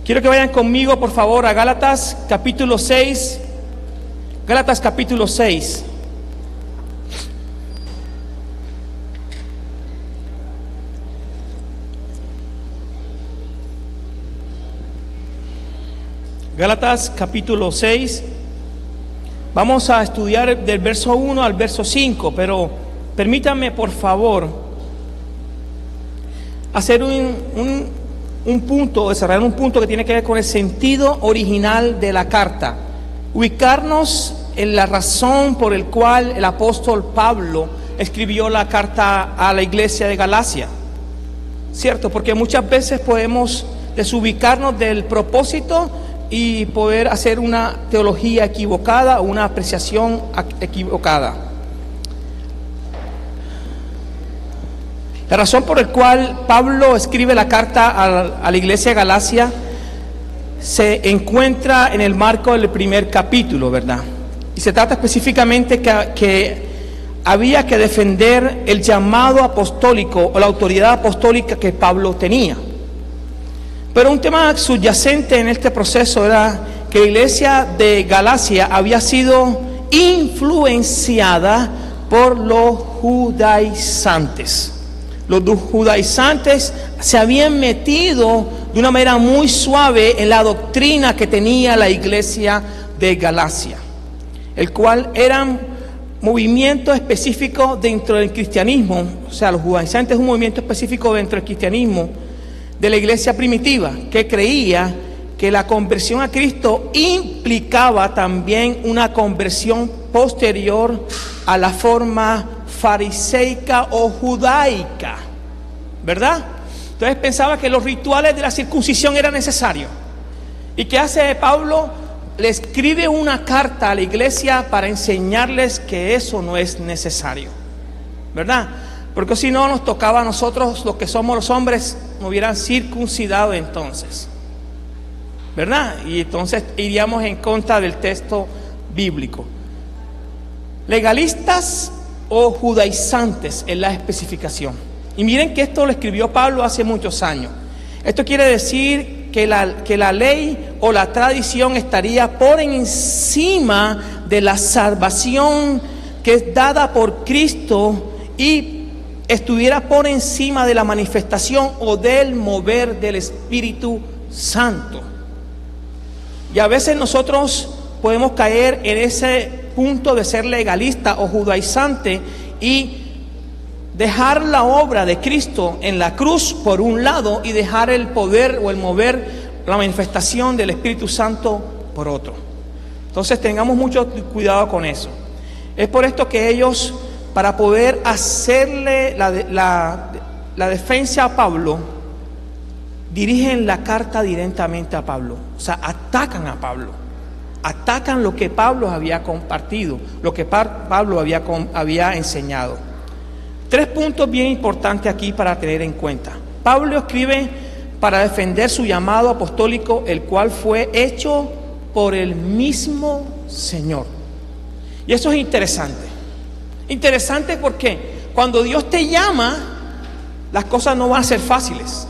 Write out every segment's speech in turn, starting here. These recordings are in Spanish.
Quiero que vayan conmigo, por favor, a Gálatas capítulo 6. Gálatas capítulo 6. Gálatas capítulo 6. Vamos a estudiar del verso 1 al verso 5, pero permítanme, por favor, hacer un punto, desarrollar un punto que tiene que ver con el sentido original de la carta. Ubicarnos en la razón por el cual el apóstol Pablo escribió la carta a la iglesia de Galacia. ¿Cierto? Porque muchas veces podemos desubicarnos del propósito y poder hacer una teología equivocada o una apreciación equivocada. La razón por la cual Pablo escribe la carta a la iglesia de Galacia se encuentra en el marco del primer capítulo, ¿verdad? Y se trata específicamente que había que defender el llamado apostólico o la autoridad apostólica que Pablo tenía. Pero un tema subyacente en este proceso era que la iglesia de Galacia había sido influenciada por los judaizantes. Los judaizantes se habían metido de una manera muy suave en la doctrina que tenía la iglesia de Galacia, el cual eran movimientos específicos dentro del cristianismo. O sea, los judaizantes es un movimiento específico dentro del cristianismo de la iglesia primitiva, que creía que la conversión a Cristo implicaba también una conversión posterior a la forma fariseica o judaica, ¿verdad? Entonces pensaba que los rituales de la circuncisión eran necesarios. ¿Y qué hace Pablo? Le escribe una carta a la iglesia para enseñarles que eso no es necesario, ¿verdad? Porque si no nos tocaba a nosotros, los que somos los hombres, nos hubieran circuncidado entonces, ¿verdad? Y entonces iríamos en contra del texto bíblico. Legalistas o judaizantes es la especificación. Y miren que esto lo escribió Pablo hace muchos años. Esto quiere decir que la ley o la tradición estaría por encima de la salvación que es dada por Cristo y estuviera por encima de la manifestación o del mover del Espíritu Santo. Y a veces nosotros podemos caer en ese punto de ser legalista o judaizante y dejar la obra de Cristo en la cruz por un lado y dejar el poder o el mover, la manifestación del Espíritu Santo por otro. Entonces tengamos mucho cuidado con eso. Es por esto que ellos, para poder hacerle la defensa a Pablo, dirigen la carta directamente a Pablo. O sea, atacan a Pablo. Atacan lo que Pablo había compartido, lo que Pablo había enseñado. 3 puntos bien importantes aquí para tener en cuenta. Pablo escribe para defender su llamado apostólico, el cual fue hecho por el mismo Señor. Y eso es interesante. Interesante porque cuando Dios te llama, las cosas no van a ser fáciles.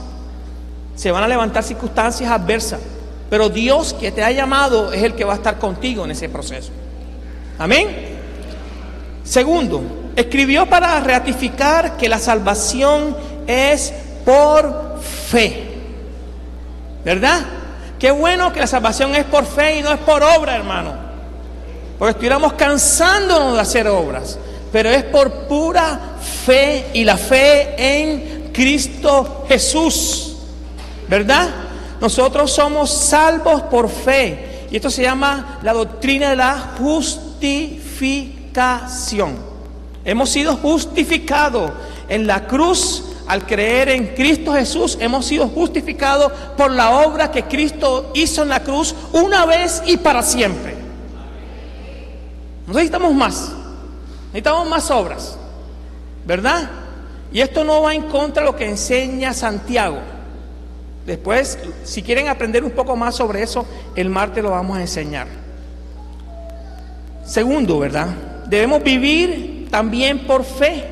Se van a levantar circunstancias adversas. Pero Dios que te ha llamado es el que va a estar contigo en ese proceso. Amén. Segundo, escribió para ratificar que la salvación es por fe. ¿Verdad? Qué bueno que la salvación es por fe y no es por obra, hermano. Porque estuviéramos cansándonos de hacer obras. Pero es por pura fe y la fe en Cristo Jesús. ¿Verdad? Nosotros somos salvos por fe. Y esto se llama la doctrina de la justificación. Hemos sido justificados en la cruz al creer en Cristo Jesús. Hemos sido justificados por la obra que Cristo hizo en la cruz una vez y para siempre. No necesitamos más. Necesitamos más obras, ¿verdad? Y esto no va en contra de lo que enseña Santiago. Después, si quieren aprender un poco más sobre eso, el martes lo vamos a enseñar. Segundo, ¿verdad? Debemos vivir también por fe.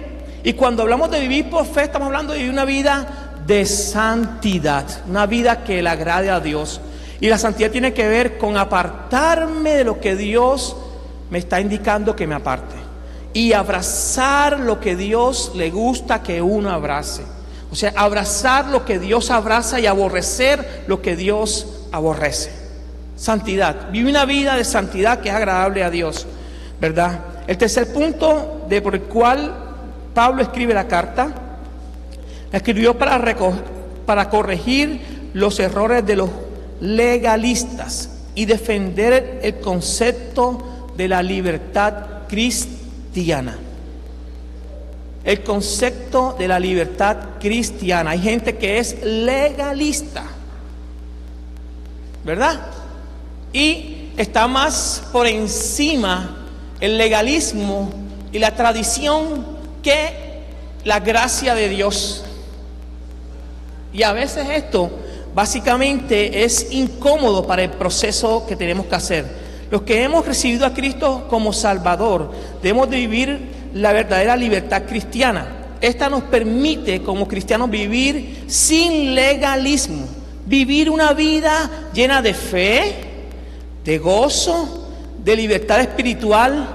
Y cuando hablamos de vivir por fe, estamos hablando de vivir una vida de santidad, una vida que le agrade a Dios. Y la santidad tiene que ver con apartarme de lo que Dios me está indicando que me aparte. Y abrazar lo que Dios le gusta que uno abrace. O sea, abrazar lo que Dios abraza y aborrecer lo que Dios aborrece. Santidad. Vive una vida de santidad que es agradable a Dios, ¿verdad? El tercer punto por el cual Pablo escribe la carta, la escribió para corregir los errores de los legalistas y defender el concepto de la libertad cristiana. El concepto de la libertad cristiana. Hay gente que es legalista, ¿verdad? Y está más por encima el legalismo y la tradición que la gracia de Dios. Y a veces esto básicamente es incómodo para el proceso que tenemos que hacer. Los que hemos recibido a Cristo como Salvador debemos de vivir la verdadera libertad cristiana. Esta nos permite como cristianos vivir sin legalismo, vivir una vida llena de fe, de gozo, de libertad espiritual,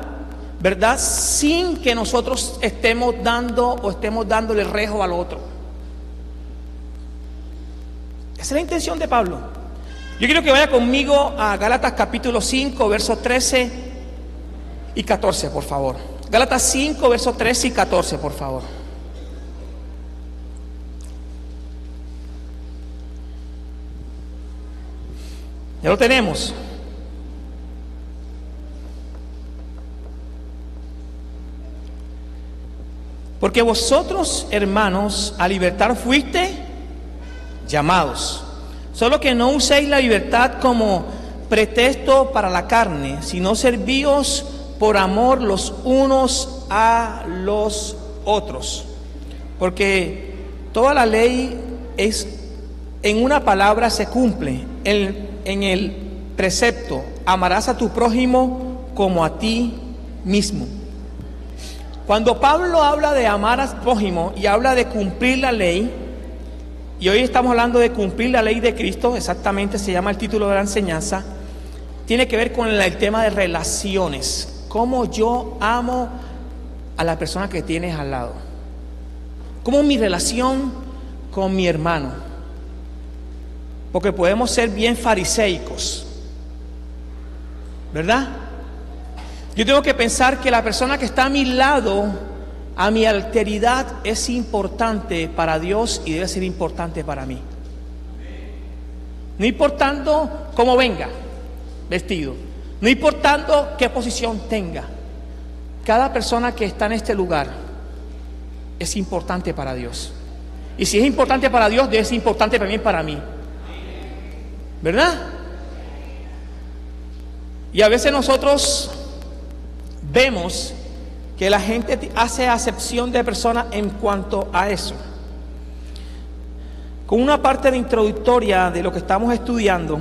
¿verdad? Sin que nosotros estemos dándole rejo al otro. Esa es la intención de Pablo. Yo quiero que vaya conmigo a Gálatas capítulo 5, versos 13 y 14, por favor. Gálatas 5, versos 13 y 14, por favor. Ya lo tenemos. Porque vosotros, hermanos, a libertad fuiste llamados. Solo que no uséis la libertad como pretexto para la carne, sino servíos por amor los unos a los otros. Porque toda la ley es, en una palabra se cumple, en el precepto: amarás a tu prójimo como a ti mismo. Cuando Pablo habla de amar al prójimo y habla de cumplir la ley, y hoy estamos hablando de cumplir la ley de Cristo, exactamente se llama el título de la enseñanza, tiene que ver con el tema de relaciones. Cómo yo amo a la persona que tienes al lado. Cómo mi relación con mi hermano. Porque podemos ser bien fariseicos, ¿verdad? Yo tengo que pensar que la persona que está a mi lado, a mi alteridad, es importante para Dios y debe ser importante para mí. No importando cómo venga vestido, no importando qué posición tenga, cada persona que está en este lugar es importante para Dios. Y si es importante para Dios, debe ser importante también para mí, ¿verdad? Y a veces nosotros vemos que la gente hace acepción de personas en cuanto a eso. Con una parte de introductoria de lo que estamos estudiando,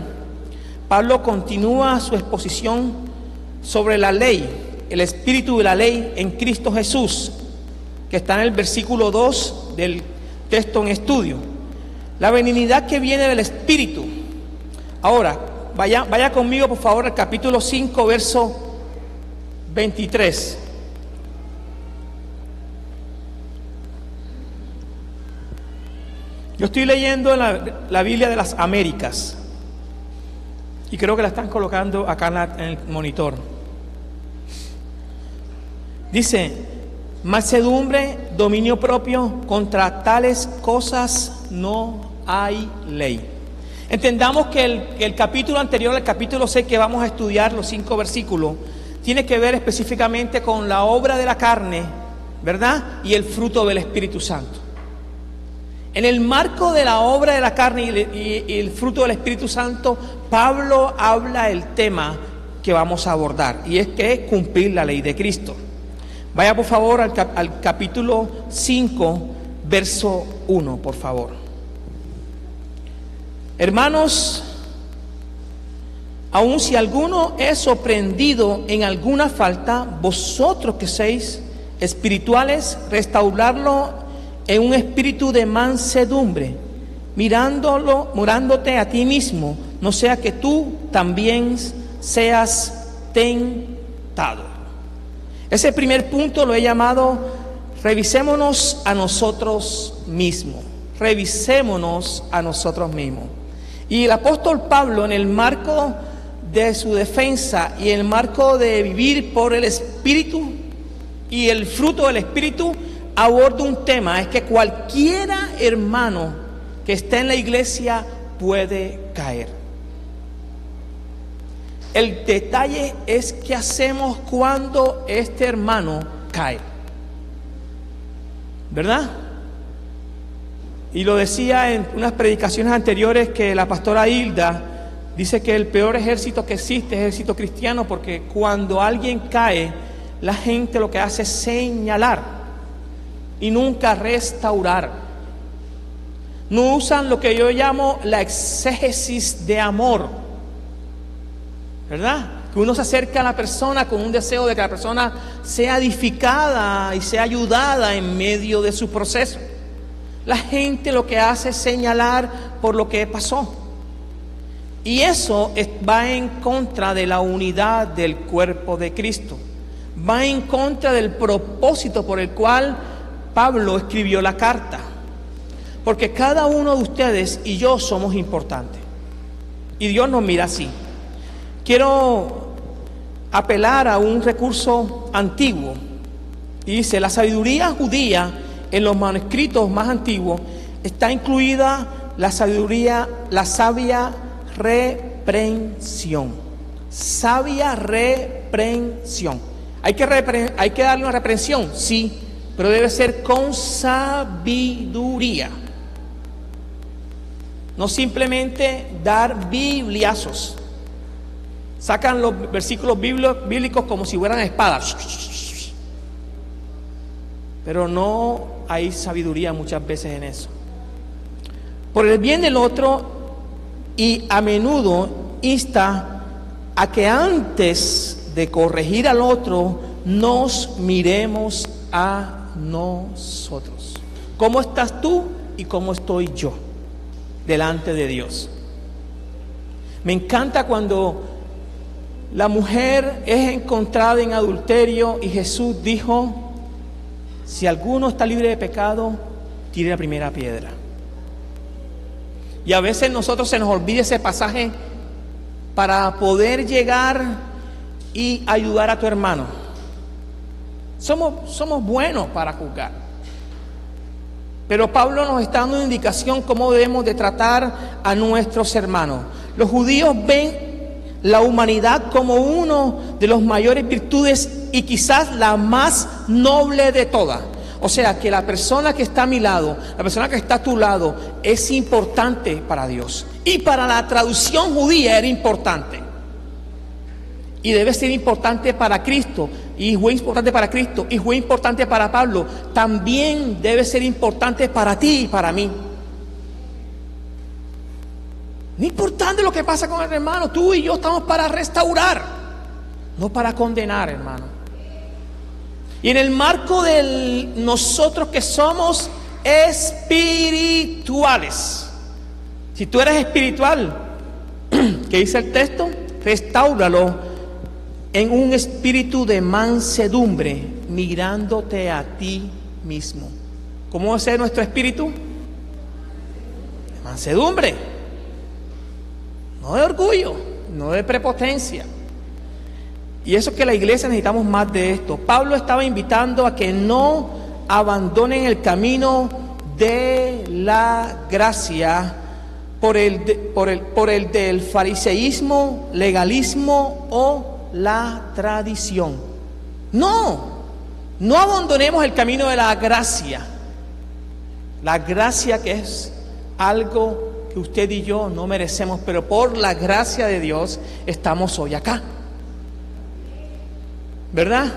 Pablo continúa su exposición sobre la ley, el espíritu de la ley en Cristo Jesús, que está en el versículo 2 del texto en estudio. La benignidad que viene del espíritu. Ahora, vaya conmigo por favor al capítulo 5, verso 23. Yo estoy leyendo la Biblia de las Américas y creo que la están colocando acá en el monitor. Dice: mansedumbre, dominio propio, contra tales cosas no hay ley. Entendamos que el capítulo anterior, el capítulo 6 que vamos a estudiar, los 5 versículos, tiene que ver específicamente con la obra de la carne, ¿verdad? Y el fruto del Espíritu Santo. En el marco de la obra de la carne y el fruto del Espíritu Santo, Pablo habla el tema que vamos a abordar, y es que es cumplir la ley de Cristo. Vaya por favor al capítulo 5, verso 1, por favor. Hermanos, aun si alguno es sorprendido en alguna falta, vosotros que sois espirituales, restaurarlo en un espíritu de mansedumbre, mirándote a ti mismo, no sea que tú también seas tentado. Ese primer punto lo he llamado: revisémonos a nosotros mismos. Revisémonos a nosotros mismos. Y el apóstol Pablo, en el marco de su defensa y en el marco de vivir por el Espíritu y el fruto del Espíritu, aborda un tema: es que cualquiera hermano que esté en la iglesia puede caer. El detalle es qué hacemos cuando este hermano cae, ¿verdad? Y lo decía en unas predicaciones anteriores, que la pastora Hilda dice que el peor ejército que existe es el ejército cristiano, porque cuando alguien cae, la gente lo que hace es señalar y nunca restaurar. No usan lo que yo llamo la exégesis de amor, ¿verdad? Que uno se acerca a la persona con un deseo de que la persona sea edificada y sea ayudada en medio de su proceso. La gente lo que hace es señalar por lo que pasó. Y eso va en contra de la unidad del cuerpo de Cristo. Va en contra del propósito por el cual Pablo escribió la carta. Porque cada uno de ustedes y yo somos importantes. Y Dios nos mira así. Quiero apelar a un recurso antiguo. Y dice: la sabiduría judía, en los manuscritos más antiguos, está incluida la sabiduría, la sabia reprensión. Sabia reprensión. ¿Hay que darle una reprensión? Sí, pero debe ser con sabiduría. No simplemente dar bibliazos. Sacan los versículos bíblicos como si fueran espadas. Pero no hay sabiduría muchas veces en eso. Por el bien del otro, y a menudo insta a que antes de corregir al otro, nos miremos a nosotros. ¿Cómo estás tú y cómo estoy yo delante de Dios? Me encanta cuando la mujer es encontrada en adulterio y Jesús dijo: si alguno está libre de pecado, tire la primera piedra. Y a veces nosotros se nos olvida ese pasaje para poder llegar y ayudar a tu hermano. Somos buenos para juzgar. Pero Pablo nos está dando una indicación cómo debemos de tratar a nuestros hermanos. Los judíos ven la humanidad como uno de los mayores virtudes y quizás la más noble de todas. O sea, que la persona que está a mi lado, la persona que está a tu lado, es importante para Dios. Y para la traducción judía era importante. Y debe ser importante para Cristo. Y fue importante para Cristo. Y fue importante para Pablo. También debe ser importante para ti y para mí. No importante lo que pasa con el hermano. Tú y yo estamos para restaurar, no para condenar, hermano. Y en el marco de nosotros que somos espirituales, si tú eres espiritual, ¿qué dice el texto? Restáuralo en un espíritu de mansedumbre, mirándote a ti mismo. ¿Cómo es nuestro espíritu? De mansedumbre, no de orgullo, no de prepotencia. Y eso es que la iglesia necesitamos más de esto. Pablo estaba invitando a que no abandonen el camino de la gracia por el del fariseísmo, legalismo o la tradición. No abandonemos el camino de la gracia. La gracia, que es algo que usted y yo no merecemos, pero por la gracia de Dios estamos hoy acá. ¿Verdad?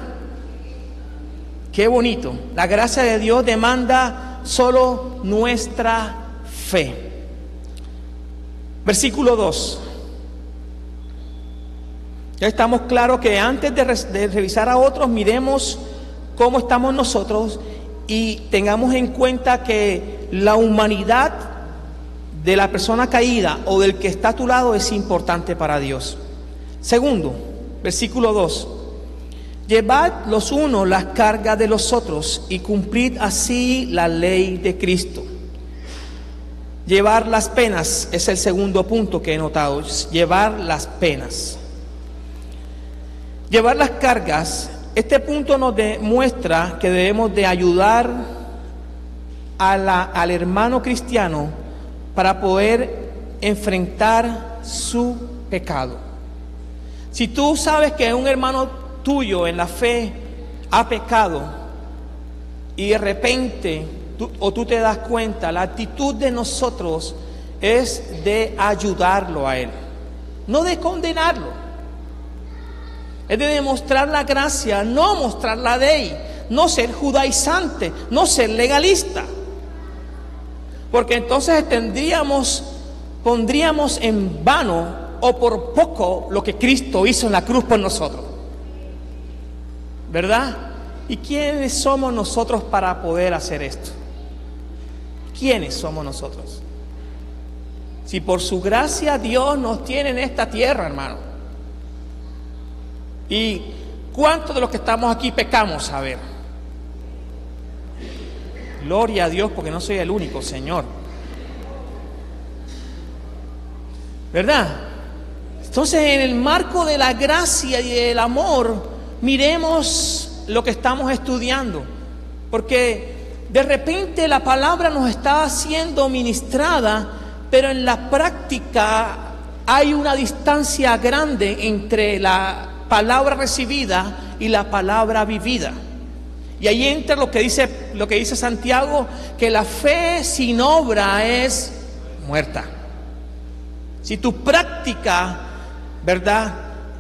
Qué bonito. La gracia de Dios demanda solo nuestra fe. Versículo 2. Ya estamos claros que antes de revisar a otros, miremos cómo estamos nosotros y tengamos en cuenta que la humanidad de la persona caída o del que está a tu lado es importante para Dios. Segundo, versículo 2. Llevad los unos las cargas de los otros y cumplid así la ley de Cristo. Llevar las penas es el segundo punto que he notado. Llevar las penas. Llevar las cargas. Este punto nos demuestra que debemos de ayudar al hermano cristiano para poder enfrentar su pecado. Si tú sabes que un hermano tuyo en la fe ha pecado y de repente tú te das cuenta, la actitud de nosotros es de ayudarlo a él, no de condenarlo. Es de demostrar la gracia, no mostrar la ley, no ser judaizante, no ser legalista. Porque entonces pondríamos en vano o por poco lo que Cristo hizo en la cruz por nosotros. ¿Verdad? ¿Y quiénes somos nosotros para poder hacer esto? ¿Quiénes somos nosotros? Si por su gracia Dios nos tiene en esta tierra, hermano. ¿Y cuántos de los que estamos aquí pecamos? A ver. Gloria a Dios, porque no soy el único, Señor. ¿Verdad? Entonces, en el marco de la gracia y del amor, miremos lo que estamos estudiando. Porque de repente la palabra nos está siendo ministrada, pero en la práctica hay una distancia grande entre la palabra recibida y la palabra vivida. Y ahí entra lo que dice Santiago, que la fe sin obra es muerta. Si tu práctica, ¿verdad?,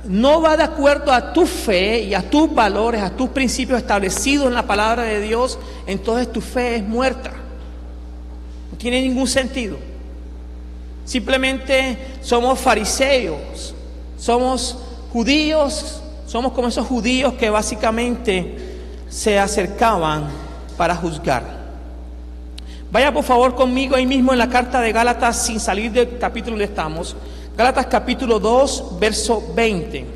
no va de acuerdo a tu fe y a tus valores, a tus principios establecidos en la palabra de Dios, entonces tu fe es muerta. No tiene ningún sentido. Simplemente somos fariseos, somos judíos, somos como esos judíos que básicamente se acercaban para juzgar. Vaya por favor conmigo ahí mismo en la carta de Gálatas, sin salir del capítulo donde estamos. Gálatas capítulo 2, verso 20.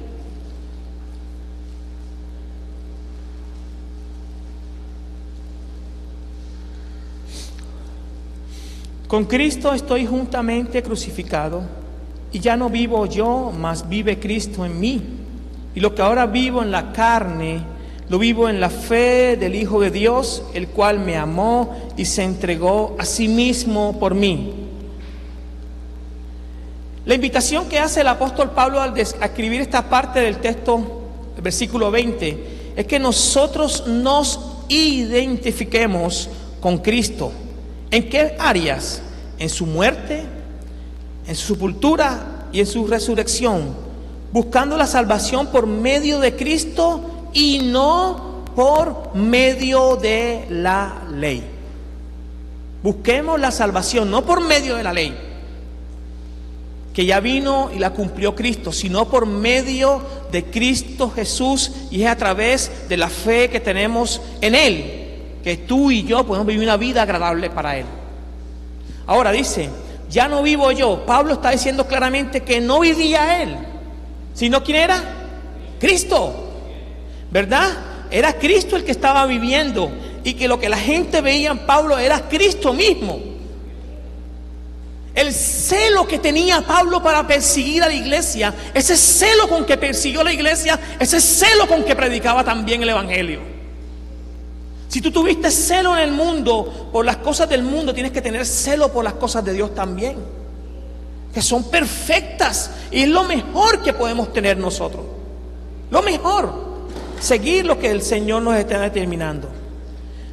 Con Cristo estoy juntamente crucificado, y ya no vivo yo, mas vive Cristo en mí. Y lo que ahora vivo en la carne, lo vivo en la fe del Hijo de Dios, el cual me amó y se entregó a sí mismo por mí. La invitación que hace el apóstol Pablo al escribir esta parte del texto, el versículo 20, es que nosotros nos identifiquemos con Cristo. ¿En qué áreas? En su muerte, en su sepultura y en su resurrección, buscando la salvación por medio de Cristo y no por medio de la ley. Busquemos la salvación no por medio de la ley, que ya vino y la cumplió Cristo, sino por medio de Cristo Jesús, y es a través de la fe que tenemos en Él, que tú y yo podemos vivir una vida agradable para Él. Ahora dice, ya no vivo yo. Pablo está diciendo claramente que no vivía Él, sino ¿quién era? Cristo, ¿verdad? Era Cristo el que estaba viviendo, y que lo que la gente veía en Pablo era Cristo mismo. El celo que tenía Pablo para perseguir a la iglesia, ese celo con que persiguió a la iglesia, ese celo con que predicaba también el evangelio. Si tú tuviste celo en el mundo por las cosas del mundo, tienes que tener celo por las cosas de Dios también, que son perfectas, y es lo mejor que podemos tener nosotros. Lo mejor, seguir lo que el Señor nos está determinando.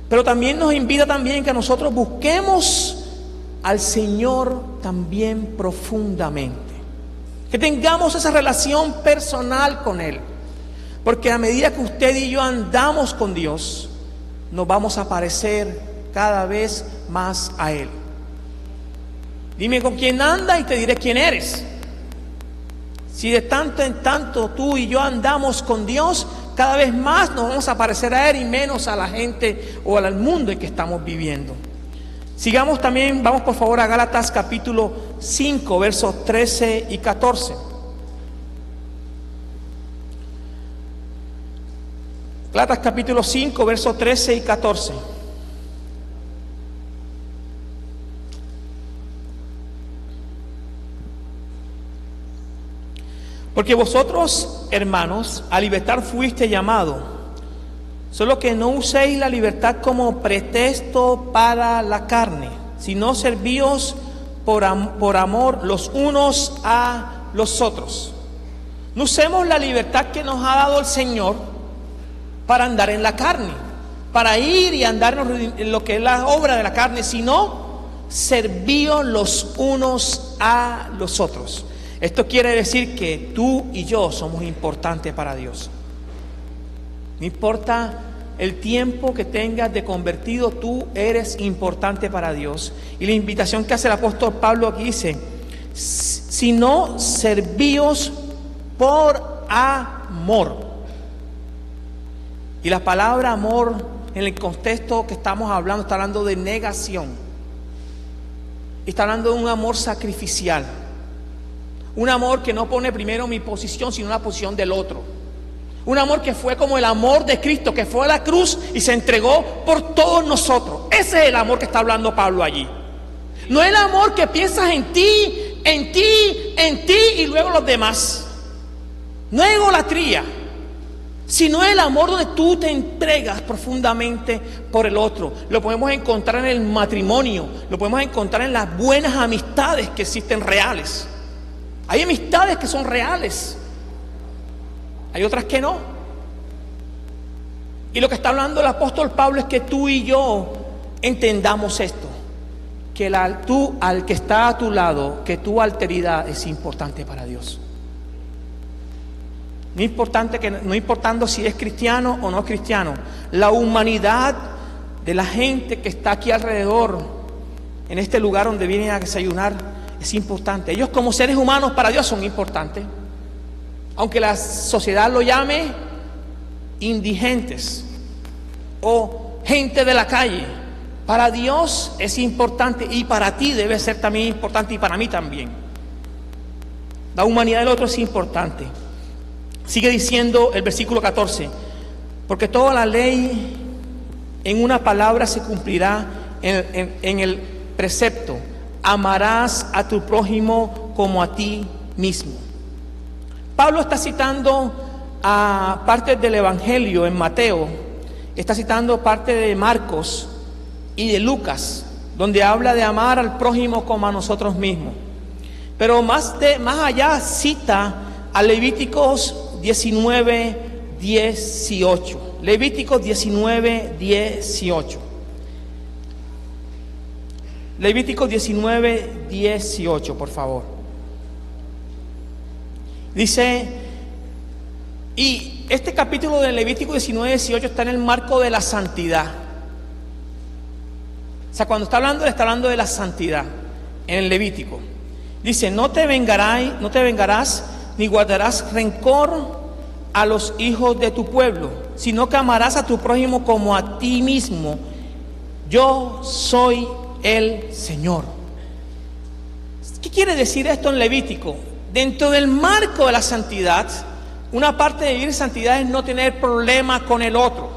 Pero también nos invita también que nosotros busquemos al Señor también profundamente, que tengamos esa relación personal con Él, porque a medida que usted y yo andamos con Dios, nos vamos a parecer cada vez más a Él. Dime con quién anda y te diré quién eres. Si de tanto en tanto tú y yo andamos con Dios, cada vez más nos vamos a parecer a Él y menos a la gente o al mundo en que estamos viviendo. Sigamos también, vamos por favor a Gálatas capítulo 5, versos 13 y 14. Gálatas capítulo 5, versos 13 y 14. Porque vosotros, hermanos, a libertad fuiste llamados, solo que no uséis la libertad como pretexto para la carne, sino servíos por amor los unos a los otros. No usemos la libertad que nos ha dado el Señor para andar en la carne, para ir y andar en lo que es la obra de la carne, sino servíos los unos a los otros. Esto quiere decir que tú y yo somos importantes para Dios. No importa el tiempo que tengas de convertido, tú eres importante para Dios. Y la invitación que hace el apóstol Pablo aquí dice, sino servíos por amor. Y la palabra amor, en el contexto que estamos hablando, está hablando de negación. Está hablando de un amor sacrificial. Un amor que no pone primero mi posición, sino la posición del otro. Un amor que fue como el amor de Cristo, que fue a la cruz y se entregó por todos nosotros. Ese es el amor que está hablando Pablo allí. No es el amor que piensas en ti, en ti, en ti y luego los demás. No es egolatría, sino el amor donde tú te entregas profundamente por el otro. Lo podemos encontrar en el matrimonio, lo podemos encontrar en las buenas amistades que existen reales. Hay amistades que son reales, hay otras que no. Y lo que está hablando el apóstol Pablo es que tú y yo entendamos esto, que tú al que está a tu lado, que tu alteridad es importante para Dios. No importando si es cristiano o no es cristiano, la humanidad de la gente que está aquí alrededor, en este lugar donde vienen a desayunar, es importante. Ellos como seres humanos para Dios son importantes. Aunque la sociedad lo llame indigentes o gente de la calle, para Dios es importante y para ti debe ser también importante y para mí también. La humanidad del otro es importante. Sigue diciendo el versículo 14, porque toda la ley en una palabra se cumplirá en el precepto: amarás a tu prójimo como a ti mismo. Pablo está citando a partes del Evangelio en Mateo, está citando parte de Marcos y de Lucas, donde habla de amar al prójimo como a nosotros mismos. Pero más allá cita a Levíticos 19:18. Levíticos 19:18. Levíticos 19:18, por favor. Dice, y este capítulo de Levítico 19:18 está en el marco de la santidad. O sea, cuando está hablando de la santidad en el Levítico. Dice, no te vengarás ni guardarás rencor a los hijos de tu pueblo, sino que amarás a tu prójimo como a ti mismo. Yo soy el Señor. ¿Qué quiere decir esto en Levítico? Dentro del marco de la santidad, una parte de vivir en santidad es no tener problemas con el otro.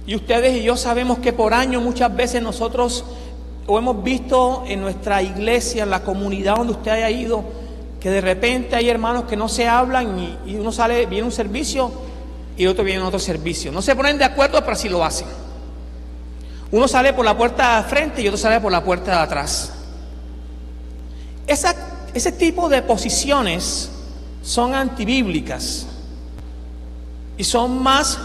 Y ustedes y yo sabemos que por años muchas veces nosotros, o hemos visto en nuestra iglesia, en la comunidad donde usted haya ido, que de repente hay hermanos que no se hablan y uno sale, viene un servicio y el otro viene a otro servicio. No se ponen de acuerdo, pero sí lo hacen. Uno sale por la puerta de frente y otro sale por la puerta de atrás. Ese tipo de posiciones son antibíblicas y son más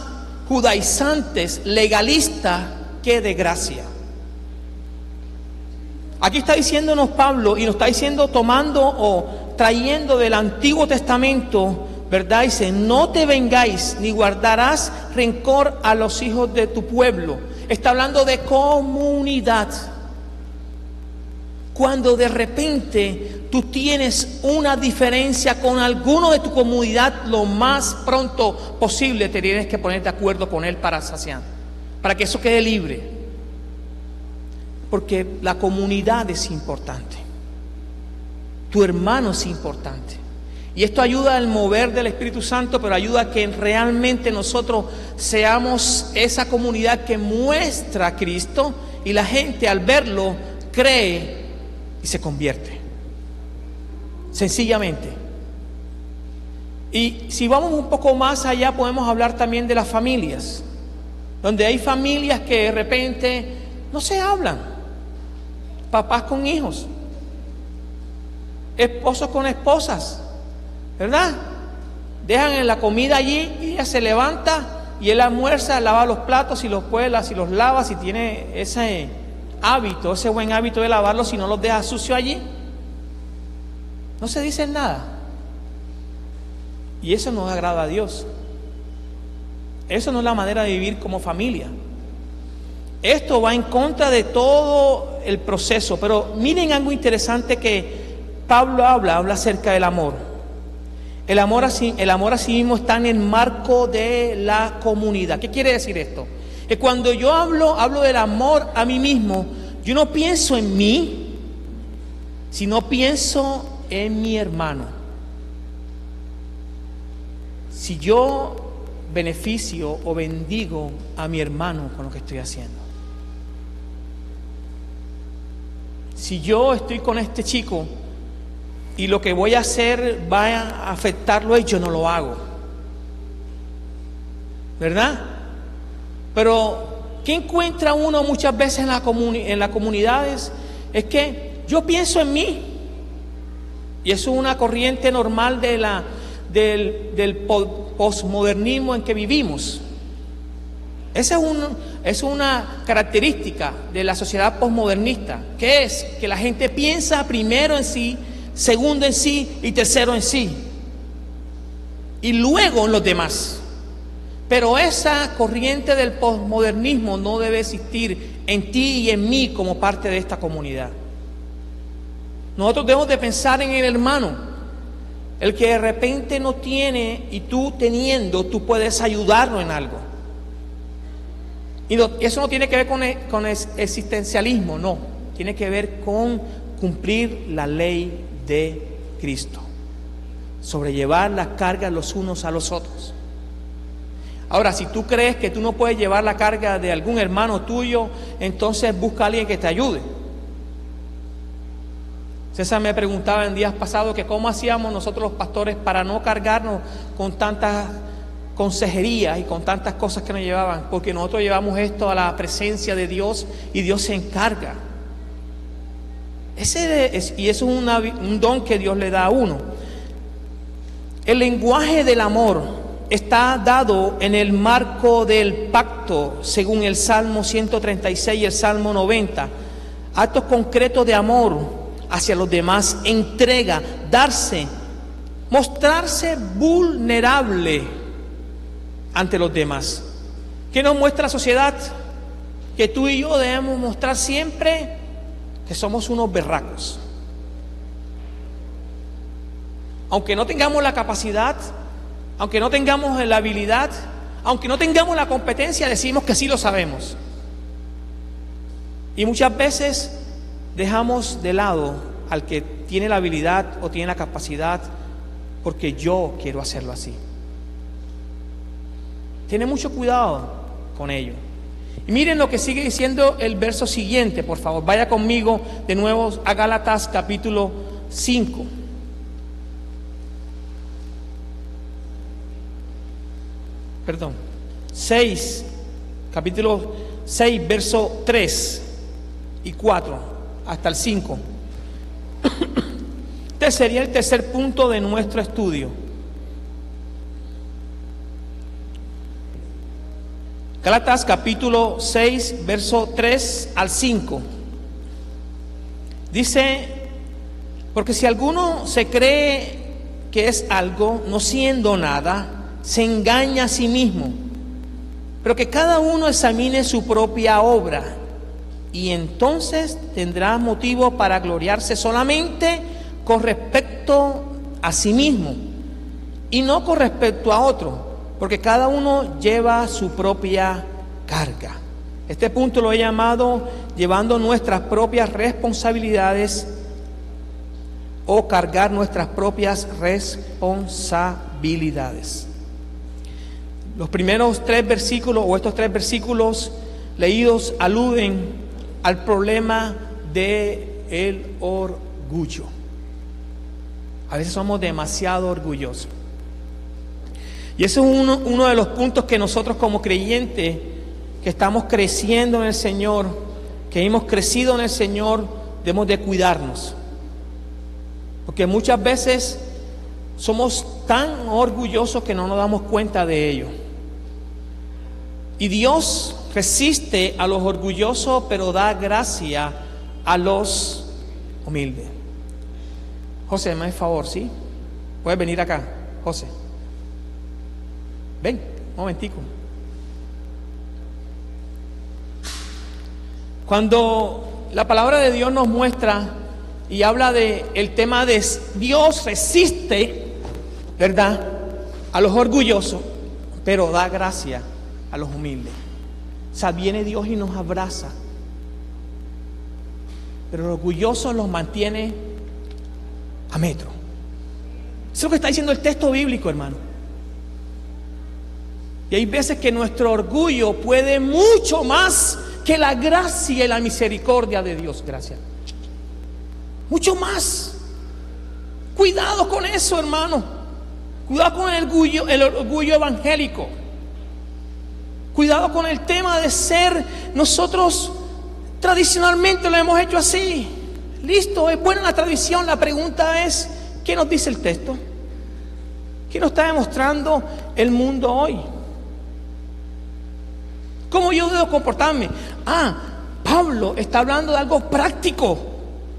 judaizantes, legalistas que de gracia. Aquí está diciéndonos Pablo, y nos está diciendo tomando o trayendo del Antiguo Testamento, ¿verdad? Dice, no te vengáis ni guardarás rencor a los hijos de tu pueblo. Está hablando de comunidad. Cuando de repente tú tienes una diferencia con alguno de tu comunidad, lo más pronto posible te tienes que poner de acuerdo con él para saciar, para que eso quede libre. Porque la comunidad es importante. Tu hermano es importante. Y esto ayuda al mover del Espíritu Santo, pero ayuda a que realmente nosotros seamos esa comunidad que muestra a Cristo y la gente al verlo cree y se convierte. Sencillamente. Y si vamos un poco más allá, podemos hablar también de las familias, donde hay familias que de repente no se hablan, papás con hijos, esposos con esposas, ¿verdad? Dejan en la comida allí y ella se levanta y él almuerza, lava los platos y los cuelas y los lava si tiene ese hábito, ese buen hábito de lavarlos, y no los deja sucio allí. No se dice nada. Y eso no agrada a Dios. Eso no es la manera de vivir como familia. Esto va en contra de todo el proceso. Pero miren algo interesante que Pablo habla acerca del amor. El amor así mismo está en el marco de la comunidad. ¿Qué quiere decir esto? Que cuando yo hablo del amor a mí mismo, yo no pienso en mí, sino pienso en mi hermano. Si yo beneficio o bendigo a mi hermano con lo que estoy haciendo. Si yo estoy con este chico y lo que voy a hacer va a afectarlo, y yo no lo hago, ¿verdad? Pero ¿qué encuentra uno muchas veces en las comunidades? Es que yo pienso en mí, y eso es una corriente normal del posmodernismo en que vivimos. Esa es una característica de la sociedad posmodernista, que es que la gente piensa primero en sí, segundo en sí y tercero en sí, y luego en los demás. Pero esa corriente del posmodernismo no debe existir en ti y en mí como parte de esta comunidad. Nosotros debemos de pensar en el hermano, el que de repente no tiene, y tú teniendo, tú puedes ayudarlo en algo. Y eso no tiene que ver con existencialismo, no. Tiene que ver con cumplir la ley de Cristo, sobrellevar las cargas los unos a los otros. Ahora, si tú crees que tú no puedes llevar la carga de algún hermano tuyo, entonces busca a alguien que te ayude. César me preguntaba en días pasados que cómo hacíamos nosotros los pastores para no cargarnos con tantas consejerías y con tantas cosas que nos llevaban, porque nosotros llevamos esto a la presencia de Dios y Dios se encarga. Y eso es un don que Dios le da a uno. El lenguaje del amor está dado en el marco del pacto, según el Salmo 136 y el Salmo 90. Actos concretos de amor hacia los demás, entrega, darse, mostrarse vulnerable ante los demás. ¿Qué nos muestra la sociedad? Que tú y yo debemos mostrar siempre que somos unos berracos. Aunque no tengamos la capacidad, aunque no tengamos la habilidad, aunque no tengamos la competencia, decimos que sí lo sabemos. Y muchas veces dejamos de lado al que tiene la habilidad o tiene la capacidad porque yo quiero hacerlo así. Tiene mucho cuidado con ello. Y miren lo que sigue diciendo el verso siguiente, por favor. Vaya conmigo de nuevo a Gálatas capítulo 5. Perdón, 6, capítulo 6, verso 3 y 4 hasta el 5. Este sería el tercer punto de nuestro estudio. Gálatas capítulo 6, verso 3 al 5. Dice: porque si alguno se cree que es algo, no siendo nada, se engaña a sí mismo. Pero que cada uno examine su propia obra, y entonces tendrá motivo para gloriarse solamente con respecto a sí mismo, y no con respecto a otro, porque cada uno lleva su propia carga. Este punto lo he llamado llevando nuestras propias responsabilidades o cargar nuestras propias responsabilidades. Los primeros 3 versículos o estos 3 versículos leídos aluden al problema del orgullo. A veces somos demasiado orgullosos. Y ese es uno de los puntos que nosotros como creyentes que estamos creciendo en el Señor, que hemos crecido en el Señor, debemos de cuidarnos. Porque muchas veces somos tan orgullosos que no nos damos cuenta de ello. Y Dios resiste a los orgullosos, pero da gracia a los humildes. José, me hace favor, ¿sí? Puedes venir acá, José. Ven, un momentico. Cuando la palabra de Dios nos muestra y habla de el tema de Dios resiste, ¿verdad?, a los orgullosos, pero da gracia a los humildes. O sea, viene Dios y nos abraza, pero los orgullosos los mantiene a metro. Eso es lo que está diciendo el texto bíblico, hermano. Y hay veces que nuestro orgullo puede mucho más que la gracia y la misericordia de Dios. Gracias. Mucho más. Cuidado con eso, hermano. Cuidado con el orgullo evangélico. Cuidado con el tema de ser, nosotros tradicionalmente lo hemos hecho así. Listo, es buena la tradición. La pregunta es, ¿qué nos dice el texto? ¿Qué nos está demostrando el mundo hoy? ¿Cómo yo debo comportarme? Pablo está hablando de algo práctico,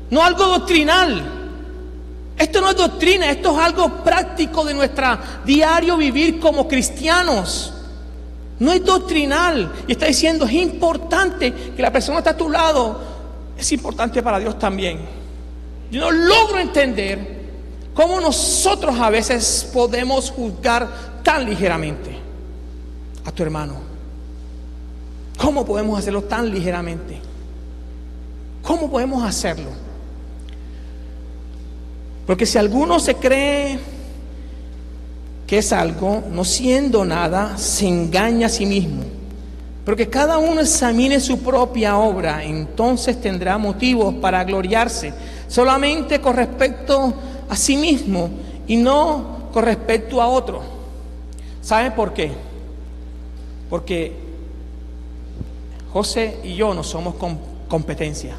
no algo doctrinal. Esto no es doctrina, esto es algo práctico de nuestro diario vivir como cristianos. No es doctrinal. Y está diciendo, es importante que la persona que está a tu lado, es importante para Dios también. Yo no logro entender cómo nosotros a veces podemos juzgar tan ligeramente a tu hermano. ¿Cómo podemos hacerlo tan ligeramente? ¿Cómo podemos hacerlo? Porque si alguno se cree que es algo, no siendo nada, se engaña a sí mismo. Porque cada uno examine su propia obra, entonces tendrá motivos para gloriarse, solamente con respecto a sí mismo y no con respecto a otro. ¿Saben por qué? Porque José y yo no somos competencia,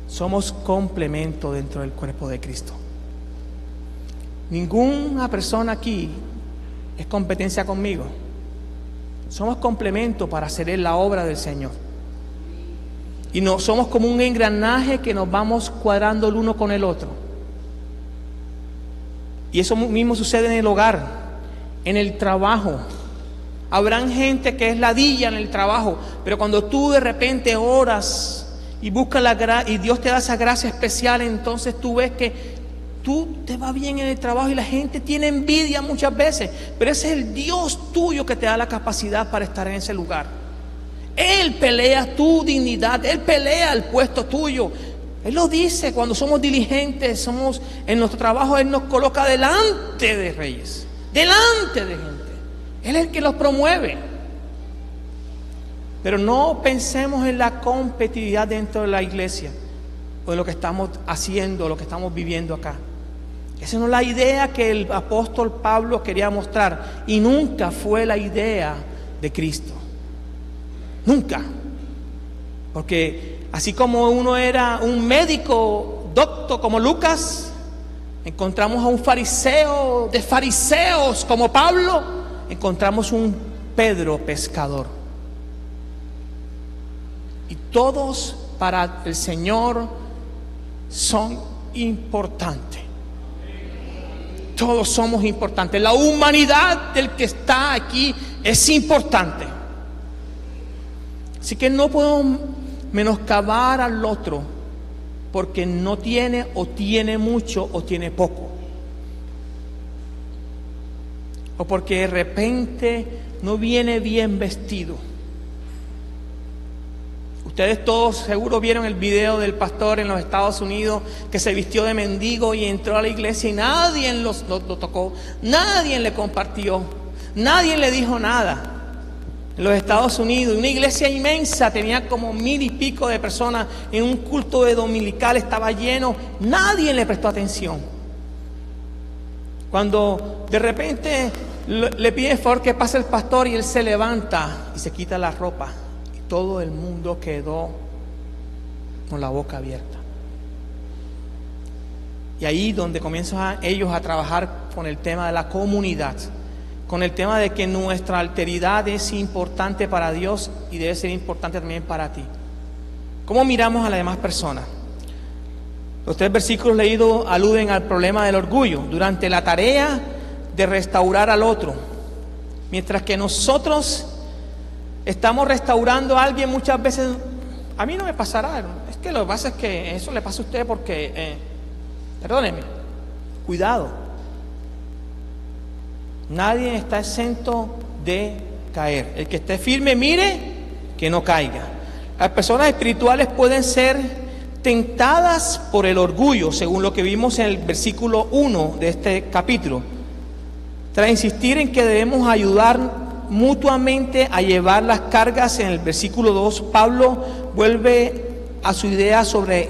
somos complemento dentro del cuerpo de Cristo. Ninguna persona aquí es competencia conmigo. Somos complemento para hacer la obra del Señor. Y no somos como un engranaje que nos vamos cuadrando el uno con el otro. Y eso mismo sucede en el hogar, en el trabajo. Habrán gente que es ladilla en el trabajo, pero cuando tú de repente oras y buscas y Dios te da esa gracia especial, entonces tú ves que tú te va bien en el trabajo y la gente tiene envidia muchas veces, pero ese es el Dios tuyo que te da la capacidad para estar en ese lugar. Él pelea tu dignidad, Él pelea el puesto tuyo. Él lo dice, cuando somos diligentes, somos en nuestro trabajo, Él nos coloca delante de reyes, delante de gente. Él es el que los promueve. Pero no pensemos en la competitividad dentro de la iglesia o de lo que estamos haciendo, lo que estamos viviendo acá. Esa no es la idea que el apóstol Pablo quería mostrar, y nunca fue la idea de Cristo. Nunca. Porque así como uno era un médico docto como Lucas, encontramos a un fariseo de fariseos como Pablo, encontramos un Pedro pescador. Y todos para el Señor son importantes. Todos somos importantes. La humanidad del que está aquí es importante. Así que no podemos menoscabar al otro porque no tiene o tiene mucho o tiene poco. O porque de repente no viene bien vestido. Ustedes todos seguro vieron el video del pastor en los Estados Unidos que se vistió de mendigo y entró a la iglesia y nadie lo tocó, nadie le compartió, nadie le dijo nada. En los Estados Unidos, una iglesia inmensa, tenía como 1000 y pico de personas, en un culto de dominical estaba lleno, nadie le prestó atención. Cuando de repente le pide favor que pase el pastor y él se levanta y se quita la ropa, y todo el mundo quedó con la boca abierta. Y ahí donde comienzan ellos a trabajar con el tema de la comunidad, con el tema de que nuestra alteridad es importante para Dios y debe ser importante también para ti. ¿Cómo miramos a las demás personas? Los 3 versículos leídos aluden al problema del orgullo durante la tarea de restaurar al otro. Mientras que nosotros estamos restaurando a alguien, muchas veces a mí no me pasará. Es que lo que pasa es que eso le pasa a usted porque, perdóneme, cuidado. Nadie está exento de caer. El que esté firme, mire que no caiga. Las personas espirituales pueden ser tentadas por el orgullo, según lo que vimos en el versículo 1 de este capítulo. Tras insistir en que debemos ayudar mutuamente a llevar las cargas, en el versículo 2, Pablo vuelve a su idea sobre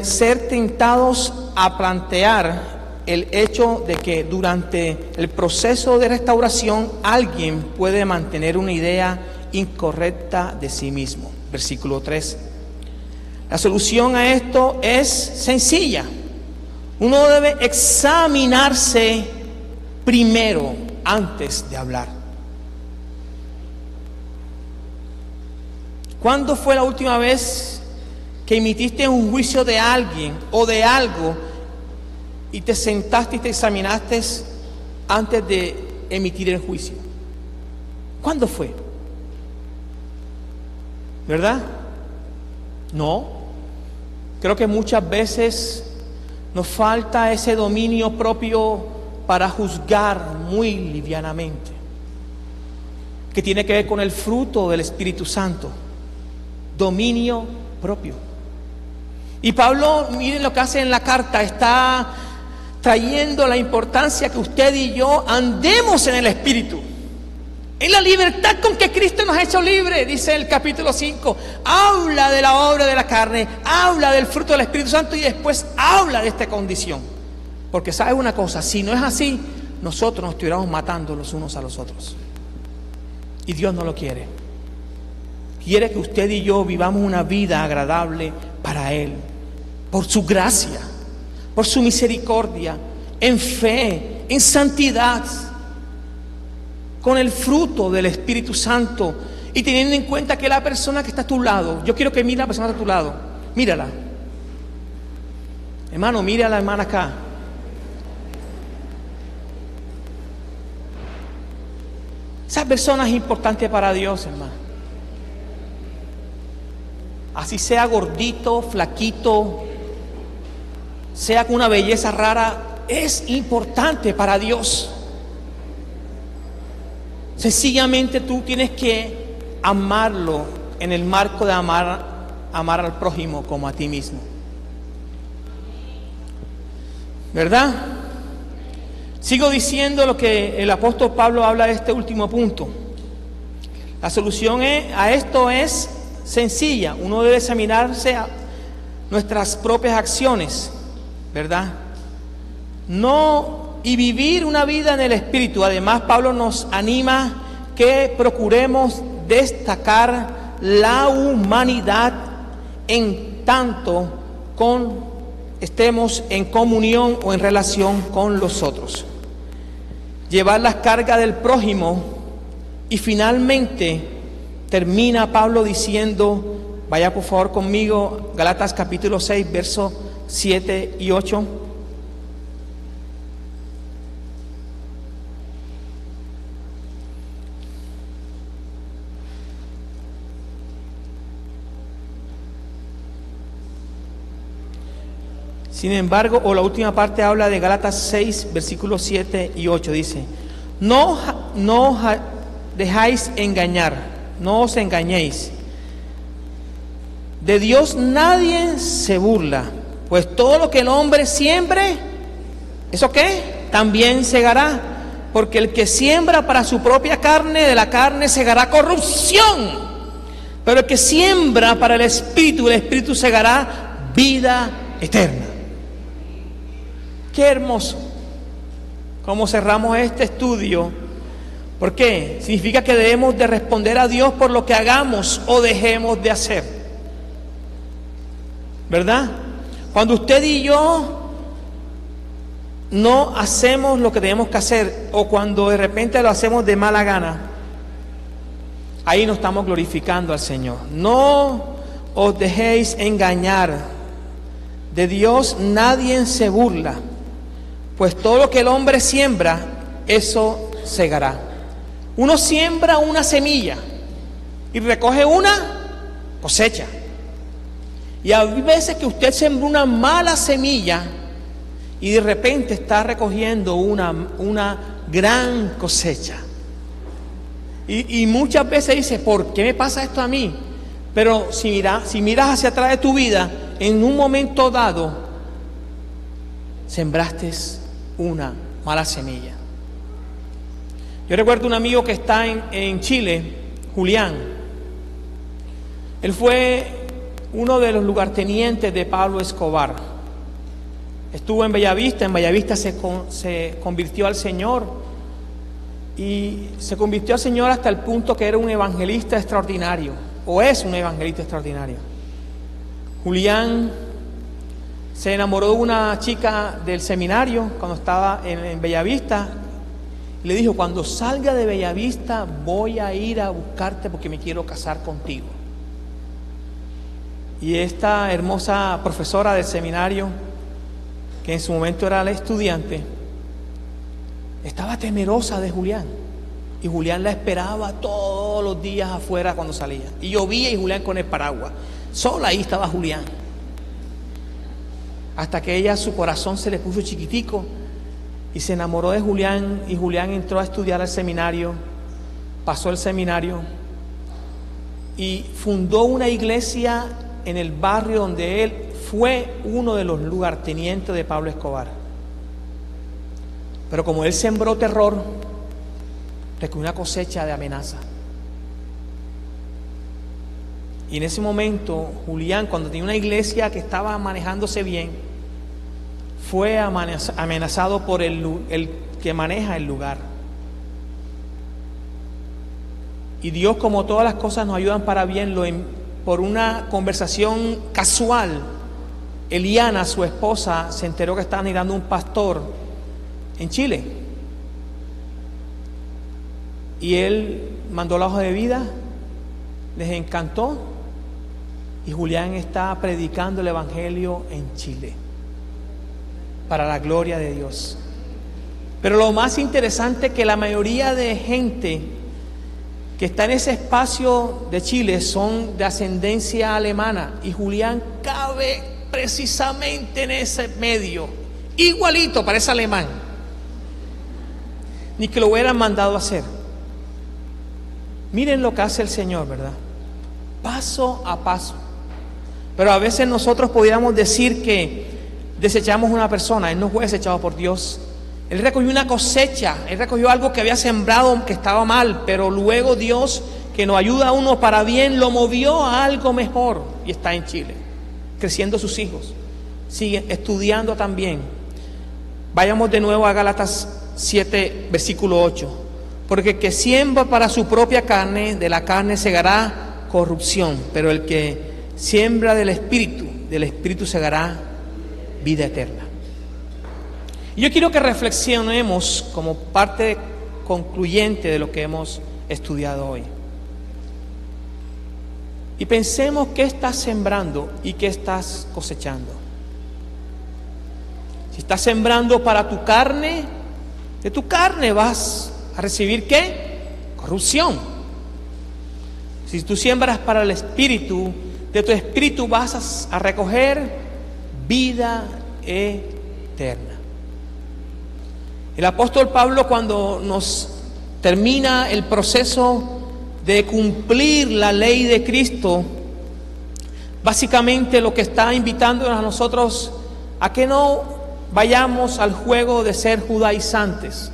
ser tentados a plantear el hecho de que durante el proceso de restauración alguien puede mantener una idea incorrecta de sí mismo. Versículo 3. La solución a esto es sencilla. Uno debe examinarse primero antes de hablar. ¿Cuándo fue la última vez que emitiste un juicio de alguien o de algo y te sentaste y te examinaste antes de emitir el juicio? ¿Cuándo fue? ¿Verdad? No. Creo que muchas veces nos falta ese dominio propio para juzgar muy livianamente, que tiene que ver con el fruto del Espíritu Santo. Dominio propio. Y Pablo, miren lo que hace en la carta, está trayendo la importancia que usted y yo andemos en el Espíritu, en la libertad con que Cristo nos ha hecho libre, dice el capítulo 5. Habla de la obra de la carne, habla del fruto del Espíritu Santo y después habla de esta condición. Porque sabe una cosa, si no es así, nosotros nos estuviéramos matando los unos a los otros. Y Dios no lo quiere. Quiere que usted y yo vivamos una vida agradable para Él, por su gracia, por su misericordia, en fe, en santidad, con el fruto del Espíritu Santo y teniendo en cuenta que la persona que está a tu lado, yo quiero que mire a la persona que está a tu lado, mírala. Hermano, mire a la hermana acá. Esa persona es importante para Dios, hermano. Así sea gordito, flaquito, sea con una belleza rara, es importante para Dios. Sencillamente tú tienes que amarlo en el marco de amar al prójimo como a ti mismo. ¿Verdad? Sigo diciendo lo que el apóstol Pablo habla de este último punto. La solución a esto es sencilla. Uno debe examinarse a nuestras propias acciones, ¿verdad? Y vivir una vida en el Espíritu. Además, Pablo nos anima que procuremos destacar la humanidad en tanto estemos en comunión o en relación con los otros. Llevar las cargas del prójimo. Y finalmente termina Pablo diciendo, vaya por favor conmigo, Gálatas capítulo 6, versos 7 y 8. Sin embargo, o la última parte habla de Gálatas 6, versículos 7 y 8, dice, no dejáis engañar, no os engañéis, De Dios nadie se burla, pues todo lo que el hombre siembre, ¿eso qué? También segará, porque el que siembra para su propia carne, de la carne segará corrupción, pero el que siembra para el Espíritu segará vida eterna. Qué hermoso cómo cerramos este estudio. ¿Por qué? Significa que debemos de responder a Dios por lo que hagamos o dejemos de hacer, ¿verdad? Cuando usted y yo no hacemos lo que tenemos que hacer, o cuando de repente lo hacemos de mala gana, ahí no estamos glorificando al Señor. No os dejéis engañar, de Dios nadie se burla, pues todo lo que el hombre siembra, eso segará. Uno siembra una semilla y recoge una cosecha. Y hay veces que usted sembró una mala semilla y de repente está recogiendo una gran cosecha. Y muchas veces dice, ¿por qué me pasa esto a mí? Pero si miras hacia atrás de tu vida, en un momento dado, sembraste una mala semilla. Yo recuerdo un amigo que está en Chile, Julián. Él fue uno de los lugartenientes de Pablo Escobar. Estuvo en Bellavista se convirtió al Señor. Y se convirtió al Señor hasta el punto que era un evangelista extraordinario, o es un evangelista extraordinario. Julián se enamoró de una chica del seminario cuando estaba en Bellavista. Le dijo, cuando salga de Bellavista voy a ir a buscarte porque me quiero casar contigo. Y esta hermosa profesora del seminario, que en su momento era la estudiante, estaba temerosa de Julián. Y Julián la esperaba todos los días afuera cuando salía. Y llovía y Julián con el paraguas. Solo ahí estaba Julián. Hasta que ella, su corazón se le puso chiquitico y se enamoró de Julián, y Julián entró a estudiar al seminario, pasó el seminario y fundó una iglesia en el barrio donde él fue uno de los lugartenientes de Pablo Escobar. Pero como él sembró terror, recogió una cosecha de amenaza. Y en ese momento, Julián, cuando tenía una iglesia que estaba manejándose bien, fue amenazado por el que maneja el lugar. Y Dios, como todas las cosas nos ayudan para bien, por una conversación casual, Eliana, su esposa, se enteró que estaban mirando un pastor en Chile. Y él mandó la hoja de vida, les encantó, y Julián está predicando el evangelio en Chile, para la gloria de Dios. Pero lo más interesante es que la mayoría de gente que está en ese espacio de Chile son de ascendencia alemana, y Julián cabe precisamente en ese medio, igualito, parece alemán, ni que lo hubieran mandado a hacer. Miren lo que hace el Señor, ¿verdad? Paso a paso. Pero a veces nosotros podríamos decir que desechamos una persona. Él no fue desechado por Dios. Él recogió una cosecha, él recogió algo que había sembrado que estaba mal, pero luego Dios, que nos ayuda a uno para bien, lo movió a algo mejor, y está en Chile, creciendo sus hijos, sigue estudiando también. Vayamos de nuevo a Gálatas 7, versículo 8. Porque el que siembra para su propia carne, de la carne segará corrupción, pero el que siembra del Espíritu segará vida eterna. Y yo quiero que reflexionemos como parte concluyente de lo que hemos estudiado hoy. Y pensemos qué estás sembrando y qué estás cosechando. Si estás sembrando para tu carne, de tu carne vas a recibir ¿qué? Corrupción. Si tú siembras para el Espíritu, de tu Espíritu vas a recoger vida eterna. El apóstol Pablo, cuando nos termina el proceso de cumplir la ley de Cristo, Básicamente lo que está invitándonos a nosotros a que no vayamos al juego de ser judaizantes,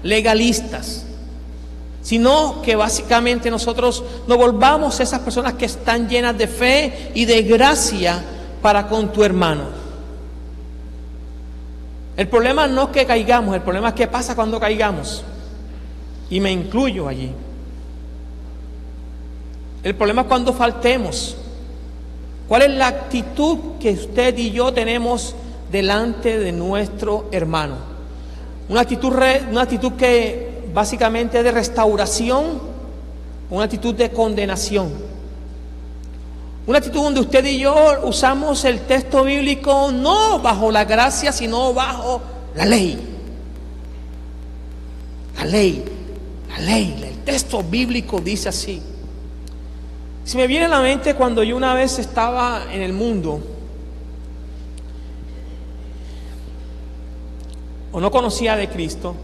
legalistas, sino que básicamente nosotros nos volvamos esas personas que están llenas de fe y de gracia para con tu hermano. El problema no es que caigamos, el problema es qué pasa cuando caigamos, y me incluyo allí. El problema es cuando faltemos. ¿Cuál es la actitud que usted y yo tenemos delante de nuestro hermano? Una actitud que básicamente es de restauración, una actitud de condenación. Una actitud donde usted y yo usamos el texto bíblico no bajo la gracia, sino bajo la ley. La ley, el texto bíblico dice así. Se me viene a la mente cuando yo una vez estaba en el mundo o no conocía de Cristo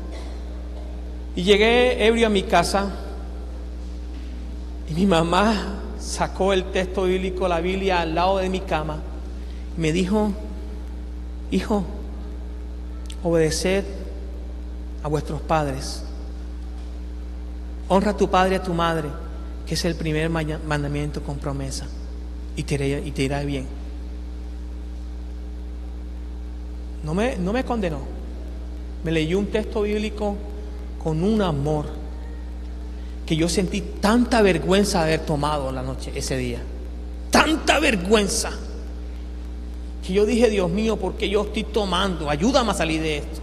y llegué ebrio a mi casa y mi mamá sacó el texto bíblico, la Biblia, al lado de mi cama y me dijo: hijo, obedeced a vuestros padres, honra a tu padre y a tu madre, que es el primer mandamiento con promesa, y te irá bien. No me condenó, me leyó un texto bíblico con un amor que yo sentí tanta vergüenza de haber tomado la noche, ese día, tanta vergüenza, que yo dije: Dios mío, ¿por qué yo estoy tomando? Ayúdame a salir de esto.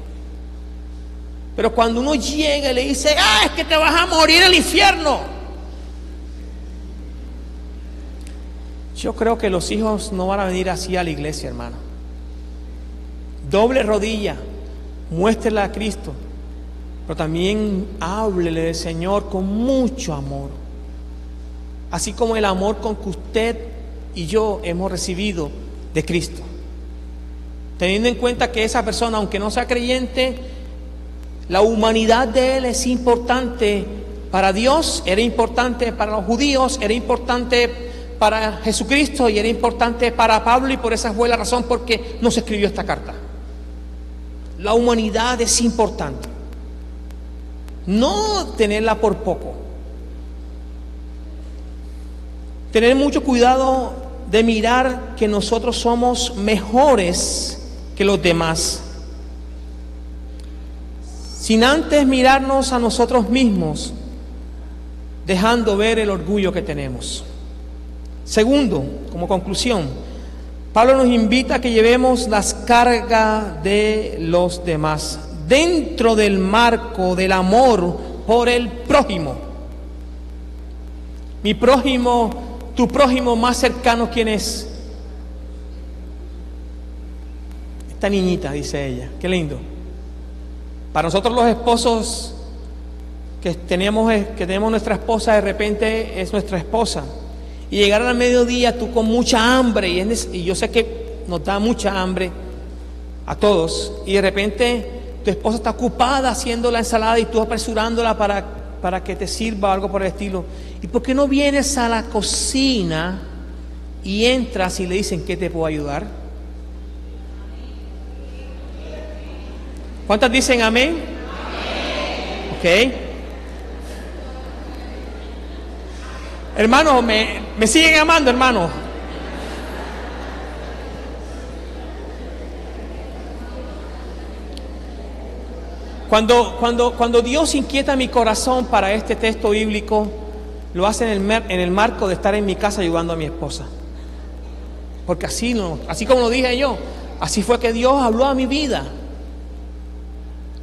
Pero cuando uno llega y le dice: es que te vas a morir en el infierno, yo creo que los hijos no van a venir así a la iglesia, hermano. Doble rodilla, muéstrela a Cristo, pero también háblele del Señor con mucho amor, así como el amor con que usted y yo hemos recibido de Cristo, teniendo en cuenta que esa persona, aunque no sea creyente, la humanidad de él es importante para Dios, era importante para los judíos, era importante para Jesucristo y era importante para Pablo, y por esa fue la razón por qué nos escribió esta carta. La humanidad es importante, no tenerla por poco. Tener mucho cuidado de mirar que nosotros somos mejores que los demás, sin antes mirarnos a nosotros mismos, dejando ver el orgullo que tenemos. Segundo, como conclusión, Pablo nos invita a que llevemos las cargas de los demás dentro del marco del amor por el prójimo. Mi prójimo, tu prójimo más cercano, ¿quién es? Esta niñita, dice ella. Qué lindo. Para nosotros los esposos que tenemos nuestra esposa, de repente es nuestra esposa. Y llegar al mediodía tú con mucha hambre, y yo sé que nos da mucha hambre a todos, y de repente tu esposa está ocupada haciendo la ensalada y tú apresurándola para que te sirva o algo por el estilo. ¿Y por qué no vienes a la cocina y entras y le dicen: ¿qué te puedo ayudar? ¿Cuántas dicen amén? Ok. Hermano, me siguen amando, hermano. Cuando Dios inquieta mi corazón para este texto bíblico, lo hace en el marco de estar en mi casa ayudando a mi esposa. Porque así como lo dije yo, así fue que Dios habló a mi vida.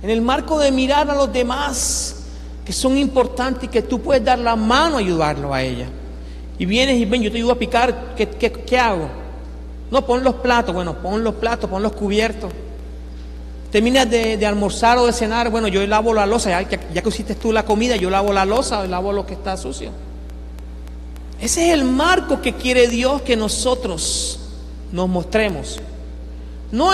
En el marco de mirar a los demás que son importantes y que tú puedes dar la mano a ayudarlo a ella. Y vienes y ven, yo te ayudo a picar, ¿qué hago? No, pon los platos, bueno, pon los platos, pon los cubiertos. Terminas de almorzar o de cenar, bueno, yo lavo la loza, ya que hiciste tú la comida, yo lavo la loza, lavo lo que está sucio. Ese es el marco que quiere Dios que nosotros nos mostremos. No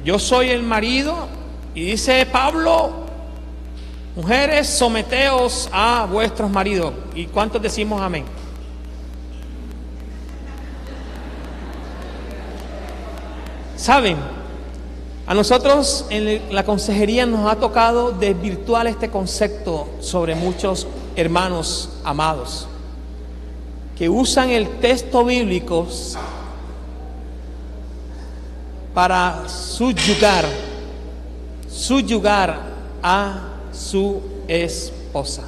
yo soy el marido, y dice Pablo: mujeres, someteos a vuestros maridos. ¿Y cuántos decimos amén? Saben, a nosotros en la consejería nos ha tocado desvirtuar este concepto sobre muchos hermanos amados que usan el texto bíblico para subyugar a su esposa.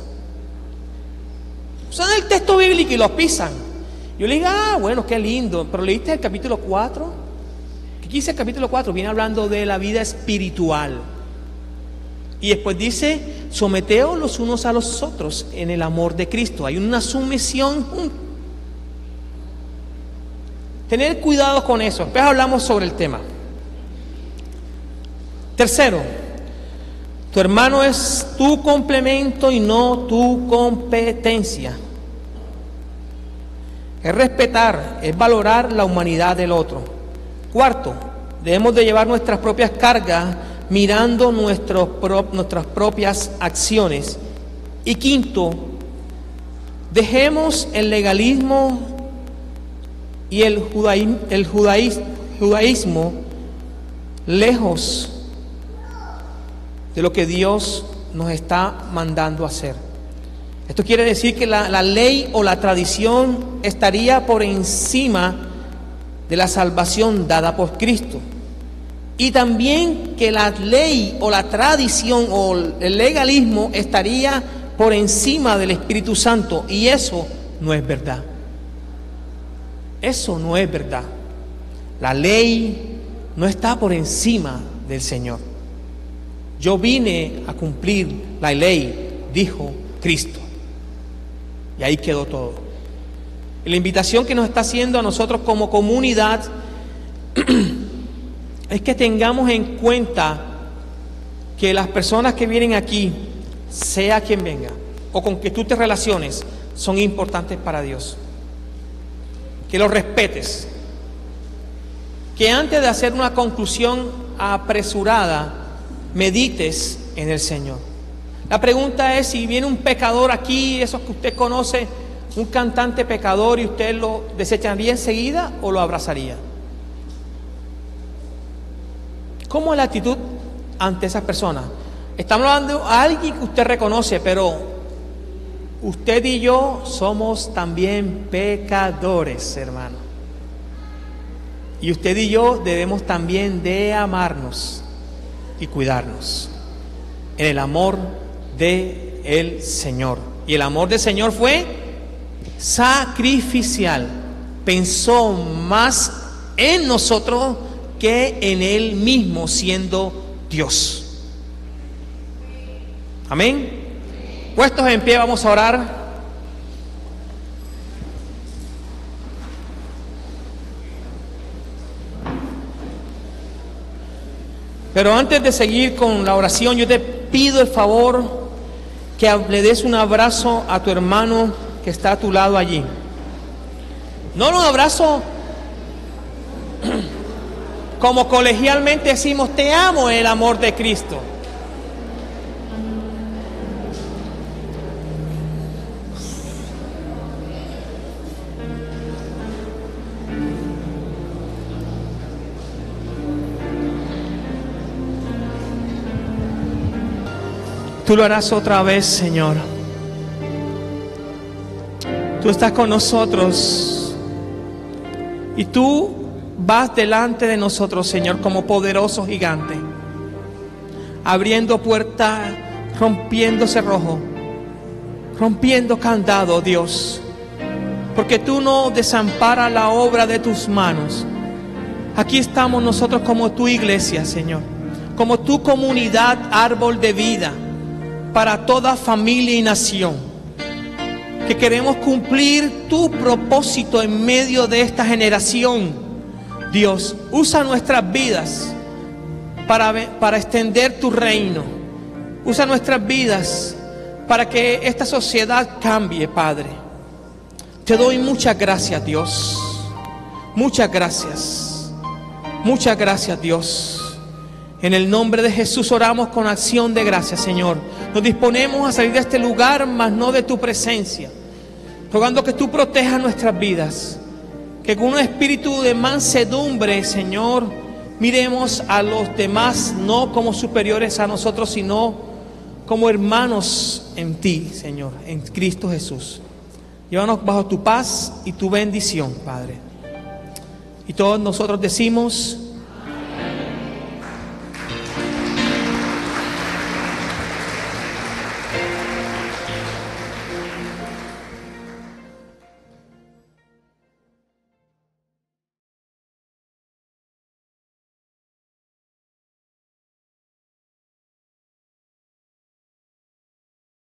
Usan el texto bíblico y lo pisan. Yo le digo, bueno, qué lindo, pero ¿leíste el capítulo 4? ¿Qué dice el capítulo 4? Viene hablando de la vida espiritual. Y después dice, someteos los unos a los otros en el amor de Cristo. Hay una sumisión. Tener cuidado con eso. Después hablamos sobre el tema. Tercero, tu hermano es tu complemento y no tu competencia. Es respetar, es valorar la humanidad del otro. Cuarto, debemos de llevar nuestras propias cargas mirando nuestras propias acciones. Y quinto, dejemos el legalismo y el judaísmo lejos de lo que Dios nos está mandando a hacer. Esto quiere decir que la ley o la tradición estaría por encima de la salvación dada por Cristo. Y también que la ley o la tradición o el legalismo estaría por encima del Espíritu Santo. Y eso no es verdad. Eso no es verdad. La ley no está por encima del Señor. Yo vine a cumplir la ley, dijo Cristo. Y ahí quedó todo. Y la invitación que nos está haciendo a nosotros como comunidad es que tengamos en cuenta que las personas que vienen aquí, sea quien venga, o con que tú te relaciones, son importantes para Dios. Que los respetes. Que antes de hacer una conclusión apresurada, medites en el Señor. La pregunta es, si viene un pecador aquí, esos que usted conoce, un cantante pecador, y usted lo desecharía enseguida o lo abrazaría. ¿Cómo es la actitud ante esas personas? Estamos hablando de alguien que usted reconoce, pero usted y yo somos también pecadores, hermano. Y usted y yo debemos también de amarnos y cuidarnos en el amor del Señor. Y el amor del Señor fue sacrificial. Pensó más en nosotros que en Él mismo, siendo Dios. Amén. Puestos en pie, vamos a orar. Pero antes de seguir con la oración, yo te pido el favor que le des un abrazo a tu hermano que está a tu lado allí. No un abrazo como colegialmente decimos, te amo en el amor de Cristo. Tú lo harás otra vez, Señor. Tú estás con nosotros y tú vas delante de nosotros, Señor, como poderoso gigante, abriendo puertas, rompiendo cerrojo, rompiendo candado, Dios, porque tú no desamparas la obra de tus manos. Aquí estamos nosotros como tu iglesia, Señor, como tu comunidad, árbol de vida para toda familia y nación, que queremos cumplir tu propósito en medio de esta generación. Dios, usa nuestras vidas para extender tu reino. Usa nuestras vidas para que esta sociedad cambie, Padre. Te doy muchas gracias, Dios. Muchas gracias. Muchas gracias, Dios. En el nombre de Jesús oramos con acción de gracias, Señor. Nos disponemos a salir de este lugar, mas no de tu presencia, rogando que tú protejas nuestras vidas, que con un espíritu de mansedumbre, Señor, miremos a los demás no como superiores a nosotros, sino como hermanos en ti, Señor, en Cristo Jesús. Llévanos bajo tu paz y tu bendición, Padre. Y todos nosotros decimos: